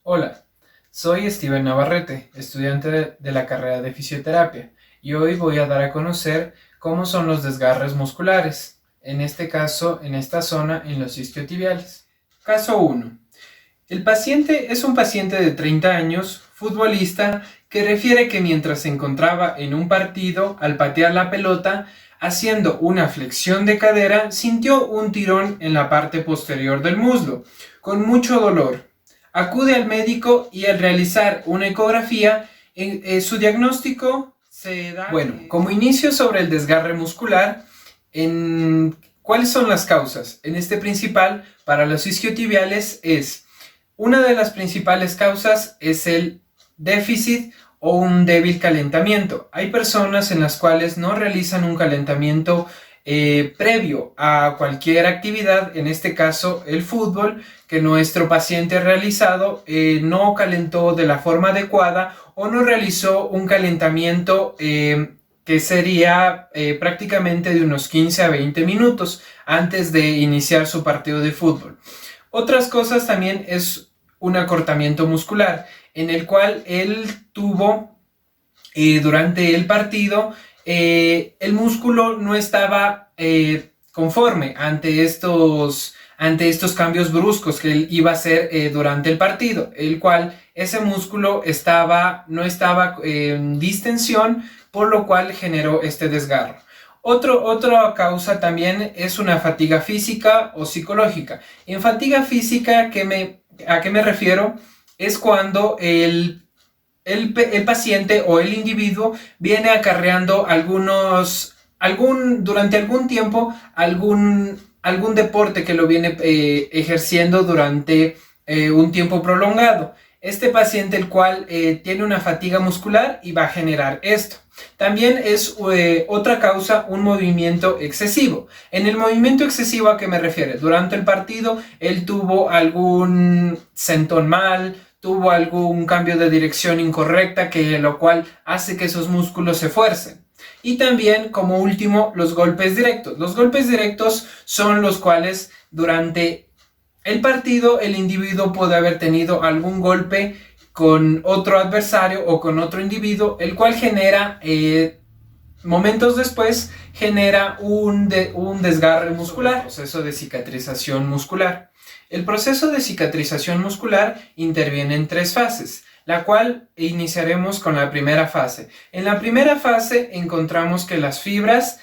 Hola, soy Steven Navarrete, estudiante de la carrera de fisioterapia, y hoy voy a dar a conocer cómo son los desgarres musculares, en este caso en esta zona en los isquiotibiales. Caso 1. El paciente es un paciente de 30 años, futbolista, que refiere que mientras se encontraba en un partido, al patear la pelota, haciendo una flexión de cadera, sintió un tirón en la parte posterior del muslo, con mucho dolor. Acude al médico y al realizar una ecografía, su diagnóstico se da... Bueno, como inicio sobre el desgarre muscular, ¿cuáles son las causas? En este principal, para los isquiotibiales una de las principales causas es el déficit o un débil calentamiento. Hay personas en las cuales no realizan un calentamiento previo a cualquier actividad, en este caso el fútbol, que nuestro paciente ha realizado, no calentó de la forma adecuada o no realizó un calentamiento que sería prácticamente de unos 15 a 20 minutos antes de iniciar su partido de fútbol. Otras cosas también es un acortamiento muscular, en el cual él tuvo durante el partido, el músculo no estaba conforme ante estos cambios bruscos que él iba a hacer durante el partido, el cual ese músculo no estaba en distensión, por lo cual generó este desgarro. Otra causa también es una fatiga física o psicológica. En fatiga física, ¿a qué me refiero? Es cuando el paciente o el individuo viene acarreando durante algún tiempo algún deporte que lo viene ejerciendo durante un tiempo prolongado. Este paciente, el cual tiene una fatiga muscular, y va a generar esto. También es otra causa un movimiento excesivo. En el movimiento excesivo, ¿a qué me refiero? Durante el partido él tuvo algún sentón mal, tuvo algún cambio de dirección incorrecta, lo cual hace que esos músculos se fuercen. Y también, como último, los golpes directos. Los golpes directos son los cuales durante el partido el individuo puede haber tenido algún golpe con otro adversario o con otro individuo, el cual genera, momentos después, genera un desgarre muscular, proceso de cicatrización muscular. El proceso de cicatrización muscular interviene en 3 fases, la cual iniciaremos con la primera fase. En la primera fase encontramos que las fibras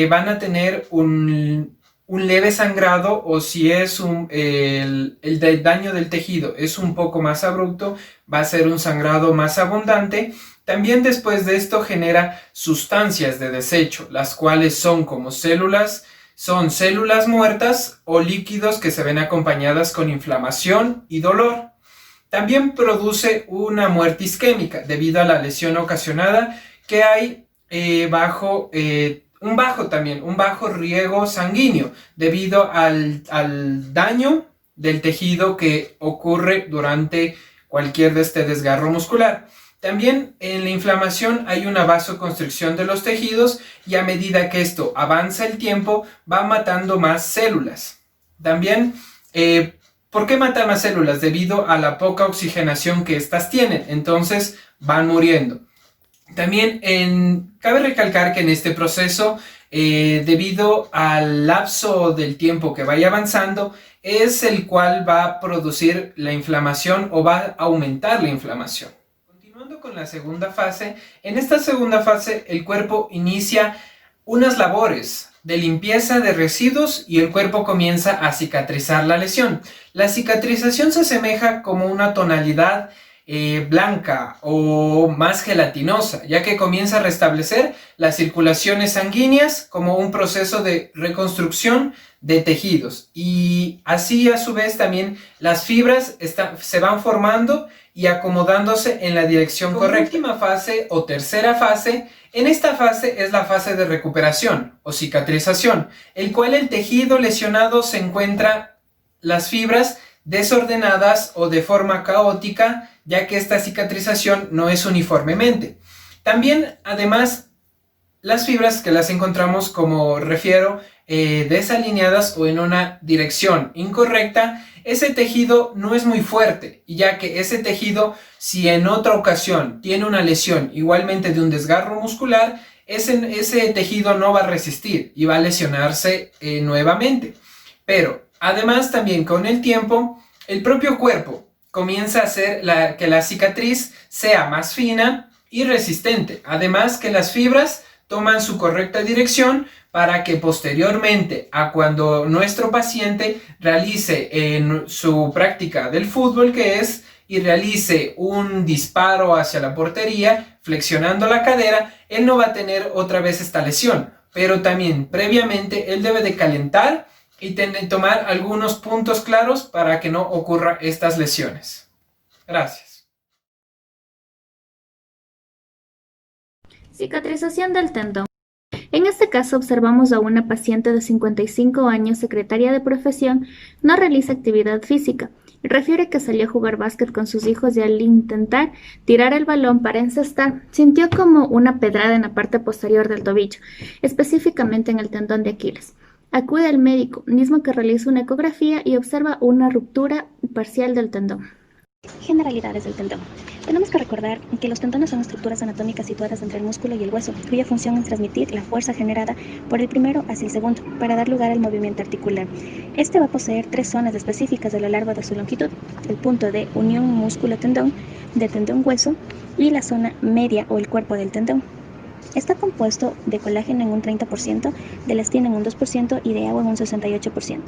van a tener un leve sangrado, o si es el daño del tejido es un poco más abrupto, va a ser un sangrado más abundante. También después de esto genera sustancias de desecho, las cuales son células muertas o líquidos que se ven acompañadas con inflamación y dolor. También produce una muerte isquémica debido a la lesión ocasionada que hay un bajo riego sanguíneo debido al daño del tejido que ocurre durante cualquier desgarro muscular. También en la inflamación hay una vasoconstricción de los tejidos, y a medida que esto avanza el tiempo va matando más células. También, ¿por qué mata más células? Debido a la poca oxigenación que éstas tienen, entonces van muriendo. También cabe recalcar que en este proceso, debido al lapso del tiempo que vaya avanzando, es el cual va a producir la inflamación o va a aumentar la inflamación. Continuando con la segunda fase, en esta segunda fase el cuerpo inicia unas labores de limpieza de residuos y el cuerpo comienza a cicatrizar la lesión. La cicatrización se asemeja como una tonalidad blanca o más gelatinosa, ya que comienza a restablecer las circulaciones sanguíneas como un proceso de reconstrucción de tejidos, y así a su vez también las fibras se van formando y acomodándose en la dirección correcta. Última fase o tercera fase, en esta fase es la fase de recuperación o cicatrización, el cual el tejido lesionado se encuentra las fibras desordenadas o de forma caótica, ya que esta cicatrización no es uniformemente. También, además, las fibras que las encontramos, como refiero, desalineadas o en una dirección incorrecta, ese tejido no es muy fuerte, ya que ese tejido, si en otra ocasión tiene una lesión igualmente de un desgarro muscular, ese tejido no va a resistir y va a lesionarse nuevamente. Pero además también con el tiempo, el propio cuerpo comienza a hacer que la cicatriz sea más fina y resistente. Además que las fibras toman su correcta dirección para que posteriormente a cuando nuestro paciente realice en su práctica del fútbol y realice un disparo hacia la portería flexionando la cadera, él no va a tener otra vez esta lesión, pero también previamente él debe de calentar y tomar algunos puntos claros para que no ocurran estas lesiones. Gracias. Cicatrización del tendón. En este caso observamos a una paciente de 55 años, secretaria de profesión, no realiza actividad física. Refiere que salió a jugar básquet con sus hijos y al intentar tirar el balón para encestar, sintió como una pedrada en la parte posterior del tobillo, específicamente en el tendón de Aquiles. Acude al médico, mismo que realiza una ecografía y observa una ruptura parcial del tendón. Generalidades del tendón. Tenemos que recordar que los tendones son estructuras anatómicas situadas entre el músculo y el hueso, cuya función es transmitir la fuerza generada por el primero hacia el segundo, para dar lugar al movimiento articular. Este va a poseer 3 zonas específicas a lo largo de su longitud: el punto de unión músculo-tendón, de tendón-hueso, y la zona media o el cuerpo del tendón. Está compuesto de colágeno en un 30%, de elastina en un 2% y de agua en un 68%.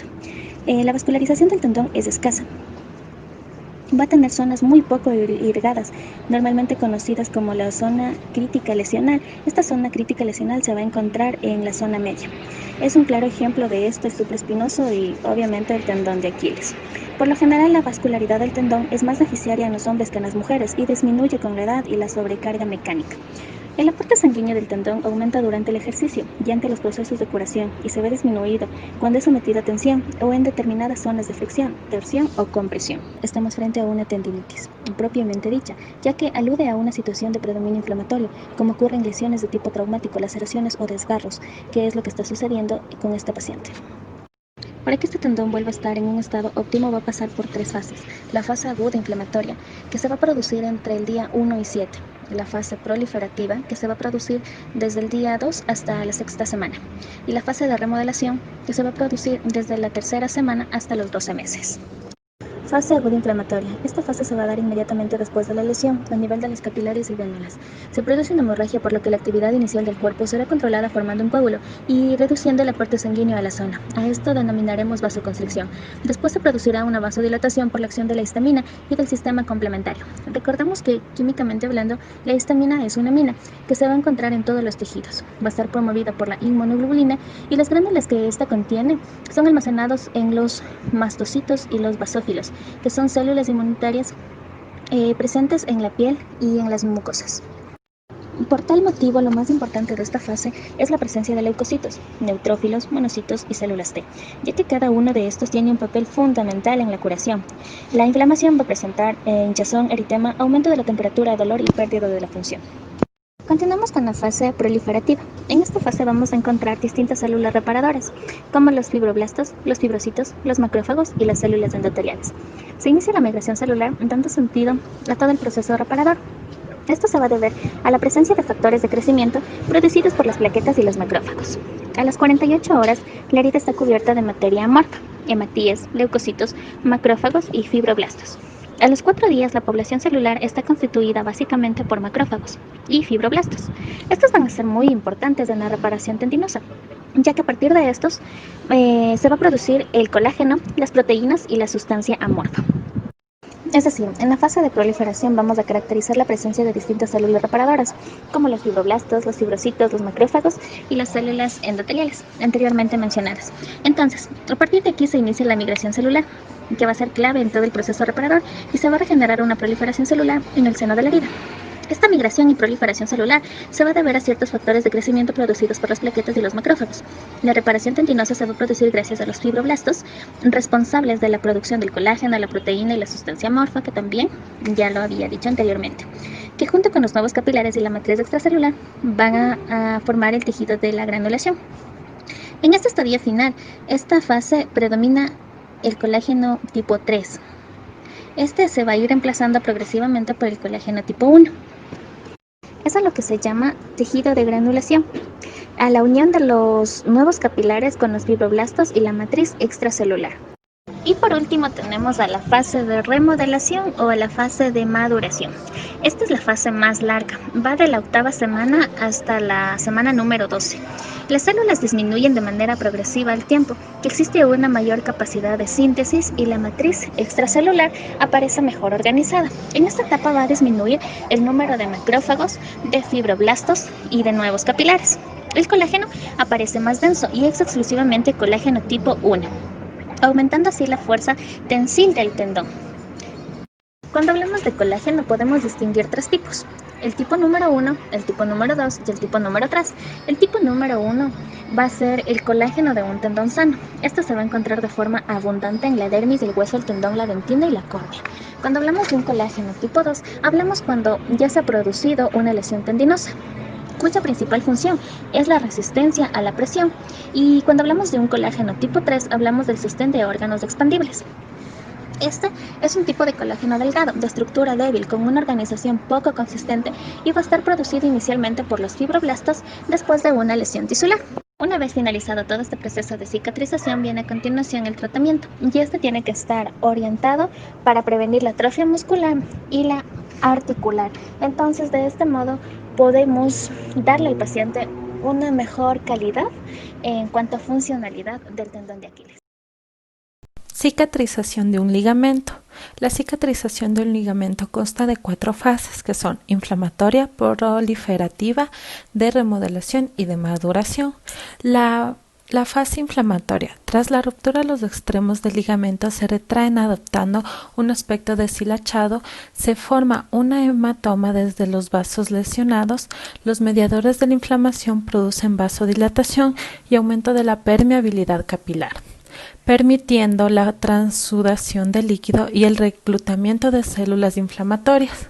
La vascularización del tendón es escasa. Va a tener zonas muy poco irrigadas, normalmente conocidas como la zona crítica lesional. Esta zona crítica lesional se va a encontrar en la zona media. Es un claro ejemplo de esto el supraespinoso y obviamente el tendón de Aquiles. Por lo general, la vascularidad del tendón es más deficitaria en los hombres que en las mujeres y disminuye con la edad y la sobrecarga mecánica. El aporte sanguíneo del tendón aumenta durante el ejercicio y ante los procesos de curación y se ve disminuido cuando es sometido a tensión o en determinadas zonas de flexión, torsión o compresión. Estamos frente a una tendinitis, propiamente dicha, ya que alude a una situación de predominio inflamatorio, como ocurre en lesiones de tipo traumático, laceraciones o desgarros, que es lo que está sucediendo con esta paciente. Para que este tendón vuelva a estar en un estado óptimo va a pasar por 3 fases. La fase aguda inflamatoria, que se va a producir entre el día 1 y 7. La fase proliferativa, que se va a producir desde el día 2 hasta la 6ª semana. Y la fase de remodelación, que se va a producir desde la 3ª semana hasta los 12 meses. Fase aguda inflamatoria. Esta fase se va a dar inmediatamente después de la lesión, a nivel de las capilares y vénulas. Se produce una hemorragia, por lo que la actividad inicial del cuerpo será controlada formando un coágulo y reduciendo el aporte sanguíneo a la zona. A esto denominaremos vasoconstricción. Después se producirá una vasodilatación por la acción de la histamina y del sistema complementario. Recordemos que, químicamente hablando, la histamina es una amina que se va a encontrar en todos los tejidos. Va a estar promovida por la inmunoglobulina y las glándulas que esta contiene son almacenados en los mastocitos y los basófilos, que son células inmunitarias presentes en la piel y en las mucosas. Por tal motivo, lo más importante de esta fase es la presencia de leucocitos, neutrófilos, monocitos y células T, ya que cada uno de estos tiene un papel fundamental en la curación. La inflamación va a presentar hinchazón, eritema, aumento de la temperatura, dolor y pérdida de la función. Continuamos con la fase proliferativa. En esta fase vamos a encontrar distintas células reparadoras, como los fibroblastos, los fibrocitos, los macrófagos y las células endoteliales. Se inicia la migración celular dando sentido a todo el proceso reparador. Esto se va a deber a la presencia de factores de crecimiento producidos por las plaquetas y los macrófagos. A las 48 horas, la herida está cubierta de materia amorfa, hematíes, leucocitos, macrófagos y fibroblastos. A los 4 días, la población celular está constituida básicamente por macrófagos y fibroblastos. Estos van a ser muy importantes en la reparación tendinosa, ya que a partir de estos se va a producir el colágeno, las proteínas y la sustancia amorfa. Es decir, en la fase de proliferación vamos a caracterizar la presencia de distintas células reparadoras, como los fibroblastos, los fibrocitos, los macrófagos y las células endoteliales, anteriormente mencionadas. Entonces, a partir de aquí se inicia la migración celular, que va a ser clave en todo el proceso reparador y se va a regenerar una proliferación celular en el seno de la herida. Esta migración y proliferación celular se va a deber a ciertos factores de crecimiento producidos por las plaquetas y los macrófagos. La reparación tendinosa se va a producir gracias a los fibroblastos, responsables de la producción del colágeno, la proteína y la sustancia amorfa, que también ya lo había dicho anteriormente, que junto con los nuevos capilares y la matriz extracelular van a formar el tejido de la granulación. En este estadio final, esta fase predomina el colágeno tipo 3. Este se va a ir reemplazando progresivamente por el colágeno tipo 1. Eso es lo que se llama tejido de granulación, a la unión de los nuevos capilares con los fibroblastos y la matriz extracelular. Y por último tenemos a la fase de remodelación o a la fase de maduración. Esta es la fase más larga, va de la 8ª semana hasta la semana número 12. Las células disminuyen de manera progresiva al tiempo, que existe una mayor capacidad de síntesis y la matriz extracelular aparece mejor organizada. En esta etapa va a disminuir el número de macrófagos, de fibroblastos y de nuevos capilares. El colágeno aparece más denso y es exclusivamente colágeno tipo 1, aumentando así la fuerza tensil del tendón. Cuando hablamos de colágeno podemos distinguir 3 tipos: el tipo número 1, el tipo número 2 y el tipo número 3. El tipo número 1 va a ser el colágeno de un tendón sano. Esto se va a encontrar de forma abundante en la dermis, el hueso, el tendón, la dentina y la córnea. Cuando hablamos de un colágeno tipo 2, hablamos cuando ya se ha producido una lesión tendinosa, cuya principal función es la resistencia a la presión. Y cuando hablamos de un colágeno tipo 3, hablamos del sostén de órganos expandibles. Este es un tipo de colágeno delgado, de estructura débil, con una organización poco consistente y va a estar producido inicialmente por los fibroblastos después de una lesión tisular. Una vez finalizado todo este proceso de cicatrización, viene a continuación el tratamiento, y este tiene que estar orientado para prevenir la atrofia muscular y la articular. Entonces, de este modo, podemos darle al paciente una mejor calidad en cuanto a funcionalidad del tendón de Aquiles. Cicatrización de un ligamento. La cicatrización de un ligamento consta de 4 fases, que son inflamatoria, proliferativa, de remodelación y de maduración. La fase inflamatoria. Tras la ruptura, los extremos del ligamento se retraen adoptando un aspecto deshilachado, se forma una hematoma desde los vasos lesionados, los mediadores de la inflamación producen vasodilatación y aumento de la permeabilidad capilar, permitiendo la transudación de líquido y el reclutamiento de células inflamatorias.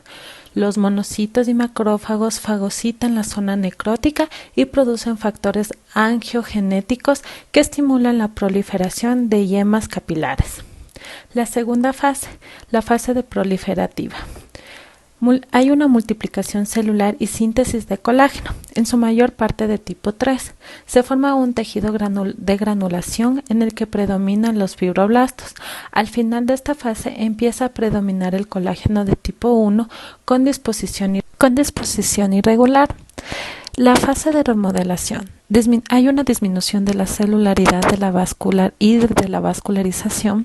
Los monocitos y macrófagos fagocitan la zona necrótica y producen factores angiogenéticos que estimulan la proliferación de yemas capilares. La segunda fase, la fase de proliferativa. Hay una multiplicación celular y síntesis de colágeno, en su mayor parte de tipo 3. Se forma un tejido de granulación en el que predominan los fibroblastos. Al final de esta fase empieza a predominar el colágeno de tipo 1 con disposición irregular. La fase de remodelación. Hay una disminución de la celularidad de la vascularización.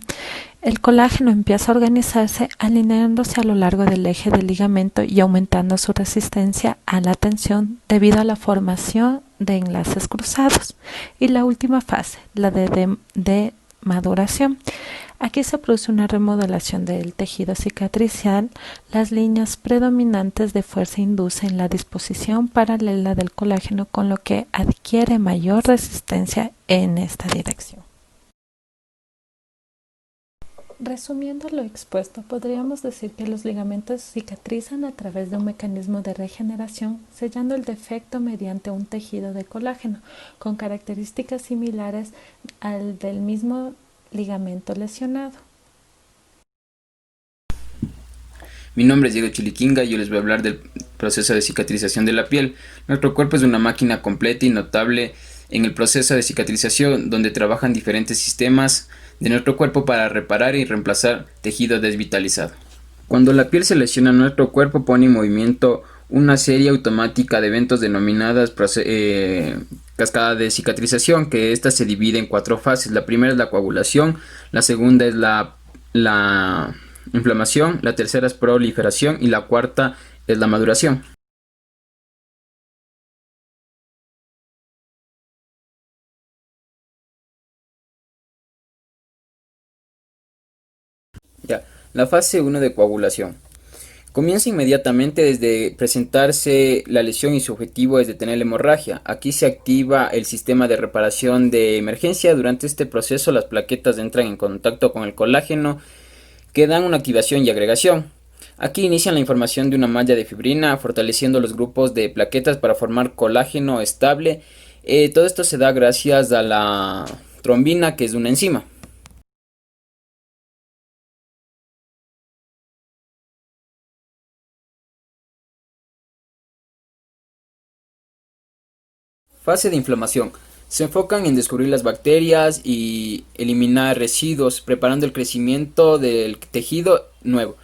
El colágeno empieza a organizarse alineándose a lo largo del eje del ligamento y aumentando su resistencia a la tensión debido a la formación de enlaces cruzados. Y la última fase, la de maduración. Aquí se produce una remodelación del tejido cicatricial. Las líneas predominantes de fuerza inducen la disposición paralela del colágeno, con lo que adquiere mayor resistencia en esta dirección. Resumiendo lo expuesto, podríamos decir que los ligamentos cicatrizan a través de un mecanismo de regeneración, sellando el defecto mediante un tejido de colágeno, con características similares al del mismo ligamento lesionado. Mi nombre es Diego Chiliquinga y yo les voy a hablar del proceso de cicatrización de la piel. Nuestro cuerpo es una máquina completa y notable en el proceso de cicatrización, donde trabajan diferentes sistemas de nuestro cuerpo para reparar y reemplazar tejido desvitalizado. Cuando la piel se lesiona, nuestro cuerpo pone en movimiento una serie automática de eventos denominadas cascada de cicatrización, que esta se divide en 4 fases. La primera es la coagulación, la segunda es la inflamación, la tercera es proliferación y la cuarta es la maduración. La fase 1 de coagulación. Comienza inmediatamente desde presentarse la lesión y su objetivo es detener la hemorragia. Aquí se activa el sistema de reparación de emergencia. Durante este proceso las plaquetas entran en contacto con el colágeno que dan una activación y agregación. Aquí inician la información de una malla de fibrina fortaleciendo los grupos de plaquetas para formar colágeno estable Todo esto se da gracias a la trombina, que es una enzima. Fase de inflamación. Se enfocan en descubrir las bacterias y eliminar residuos, preparando el crecimiento del tejido nuevo.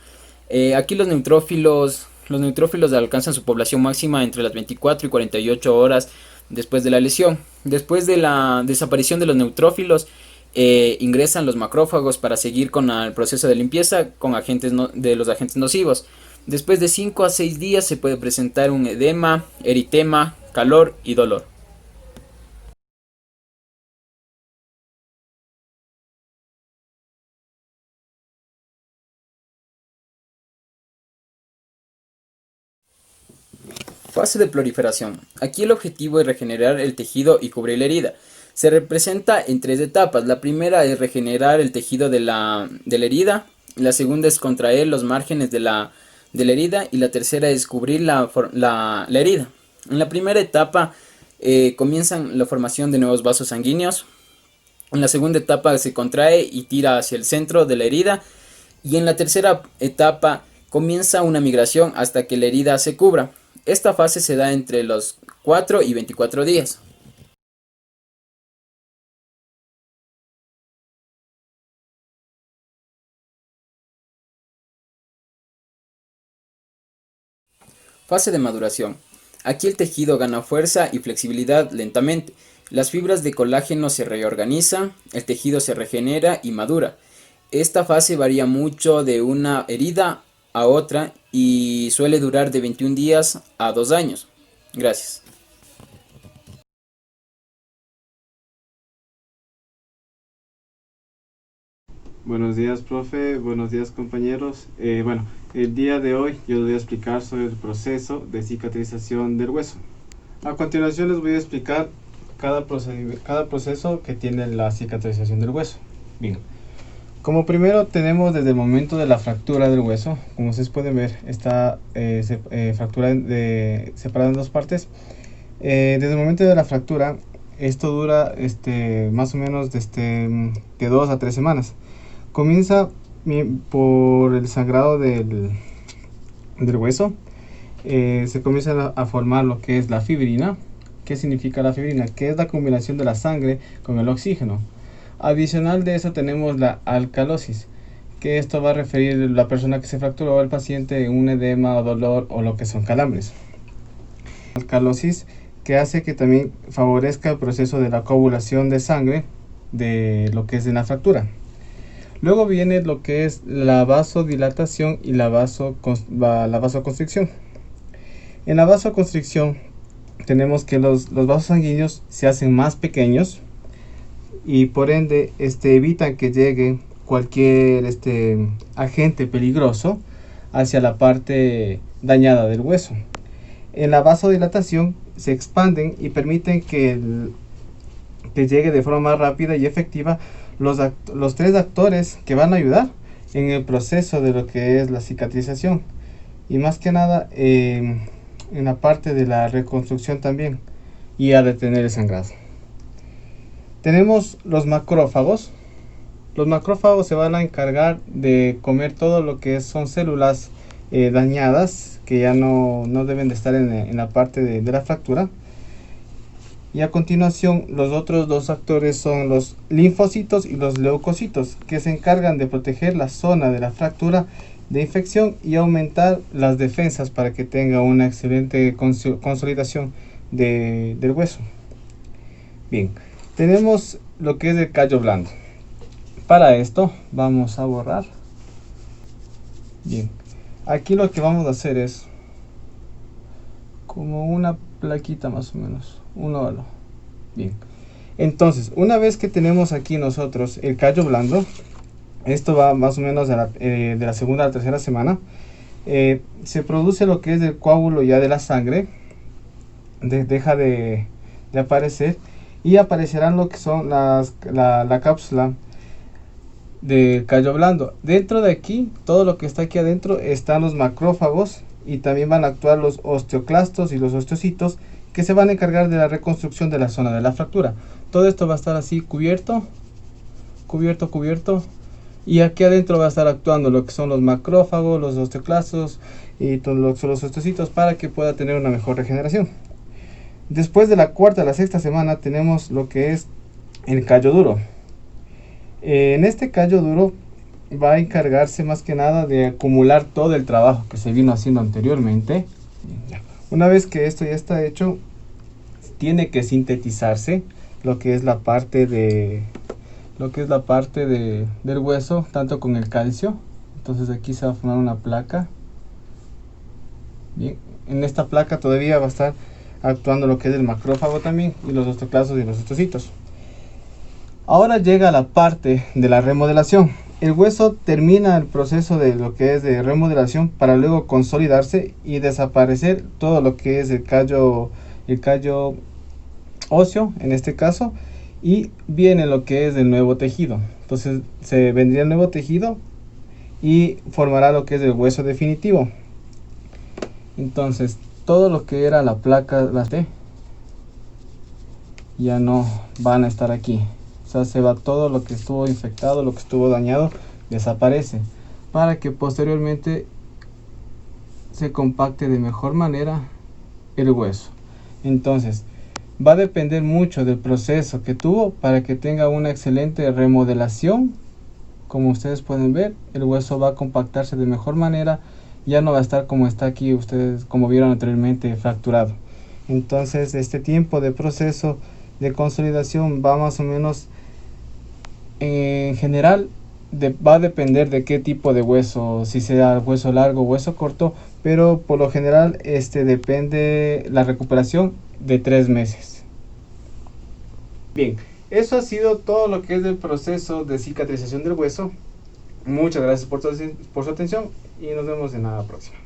Aquí los neutrófilos alcanzan su población máxima entre las 24 y 48 horas después de la lesión. Después de la desaparición de los neutrófilos, ingresan los macrófagos para seguir con el proceso de limpieza con de los agentes nocivos. Después de 5 a 6 días se puede presentar un edema, eritema, calor y dolor. Fase de proliferación. Aquí el objetivo es regenerar el tejido y cubrir la herida. Se representa en 3 etapas. La primera es regenerar el tejido de la herida. La segunda es contraer los márgenes de la herida. Y la tercera es cubrir la herida. En la primera etapa comienzan la formación de nuevos vasos sanguíneos. En la segunda etapa se contrae y tira hacia el centro de la herida. Y en la tercera etapa comienza una migración hasta que la herida se cubra. Esta fase se da entre los 4 y 24 días. Fase de maduración. Aquí el tejido gana fuerza y flexibilidad lentamente. Las fibras de colágeno se reorganizan, el tejido se regenera y madura. Esta fase varía mucho de una herida a otra y suele durar de 21 días a 2 años. Gracias. Buenos días, profe. Buenos días, compañeros. El día de hoy yo les voy a explicar sobre el proceso de cicatrización del hueso. A continuación les voy a explicar cada proceso que tiene la cicatrización del hueso. Bien. Como primero tenemos desde el momento de la fractura del hueso. Como ustedes pueden ver, está fractura separada en 2 partes. Desde el momento de la fractura, esto dura más o menos de 2 a 3 semanas. Comienza por el sangrado del hueso. Se comienza a formar lo que es la fibrina. ¿Qué significa la fibrina? Que es la combinación de la sangre con el oxígeno. Adicional de eso tenemos la alcalosis, que esto va a referir a la persona que se fracturó, el paciente, un edema o dolor o lo que son calambres. Alcalosis que hace que también favorezca el proceso de la coagulación de sangre de lo que es de la fractura. Luego viene lo que es la vasodilatación y la vasoconstricción. En la vasoconstricción tenemos que los vasos sanguíneos se hacen más pequeños y por ende evitan que llegue cualquier agente peligroso hacia la parte dañada del hueso. En la vasodilatación se expanden y permiten que llegue de forma más rápida y efectiva los 3 actores que van a ayudar en el proceso de lo que es la cicatrización y más que nada en la parte de la reconstrucción también y a detener el sangrado. Tenemos los macrófagos. Los macrófagos se van a encargar de comer todo lo que son células dañadas que ya no deben de estar en la parte de la fractura. Y a continuación los otros 2 actores son los linfocitos y los leucocitos, que se encargan de proteger la zona de la fractura de infección y aumentar las defensas para que tenga una excelente consolidación del hueso. Bien. Tenemos lo que es el callo blando. Para esto vamos a borrar. Bien, aquí lo que vamos a hacer es como una plaquita más o menos, un óvalo. Bien, entonces una vez que tenemos aquí nosotros el callo blando, esto va más o menos de la segunda a la tercera semana, se produce lo que es el coágulo ya de la sangre, deja de aparecer. Y aparecerán lo que son la cápsula del callo blando. Dentro de aquí, todo lo que está aquí adentro, están los macrófagos y también van a actuar los osteoclastos y los osteocitos que se van a encargar de la reconstrucción de la zona de la fractura. Todo esto va a estar así cubierto, y aquí adentro va a estar actuando lo que son los macrófagos, los osteoclastos y todos los osteocitos para que pueda tener una mejor regeneración. Después de la cuarta a la sexta semana tenemos lo que es el callo duro. En este callo duro va a encargarse más que nada de acumular todo el trabajo que se vino haciendo anteriormente. Una vez que esto ya está hecho, tiene que sintetizarse lo que es la parte del hueso, tanto con el calcio. Entonces aquí se va a formar una placa. Bien, en esta placa todavía va a estar actuando lo que es el macrófago también, y los osteoclastos y los osteocitos. Ahora llega la parte de la remodelación. El hueso termina el proceso de lo que es de remodelación para luego consolidarse y desaparecer todo lo que es el callo óseo en este caso, y viene lo que es el nuevo tejido. Entonces se vendría el nuevo tejido y formará lo que es el hueso definitivo. Entonces todo lo que era la placa, las T, ya no van a estar aquí. O sea, se va todo lo que estuvo infectado, lo que estuvo dañado, desaparece, para que posteriormente se compacte de mejor manera el hueso. Entonces va a depender mucho del proceso que tuvo para que tenga una excelente remodelación. Como ustedes pueden ver, el hueso va a compactarse de mejor manera, ya no va a estar como está aquí, ustedes como vieron anteriormente, fracturado. Entonces este tiempo de proceso de consolidación va más o menos, en general va a depender de qué tipo de hueso, si sea hueso largo o hueso corto, pero por lo general depende la recuperación de 3 meses. Bien, eso ha sido todo lo que es el proceso de cicatrización del hueso. Muchas gracias por su atención y nos vemos en la próxima.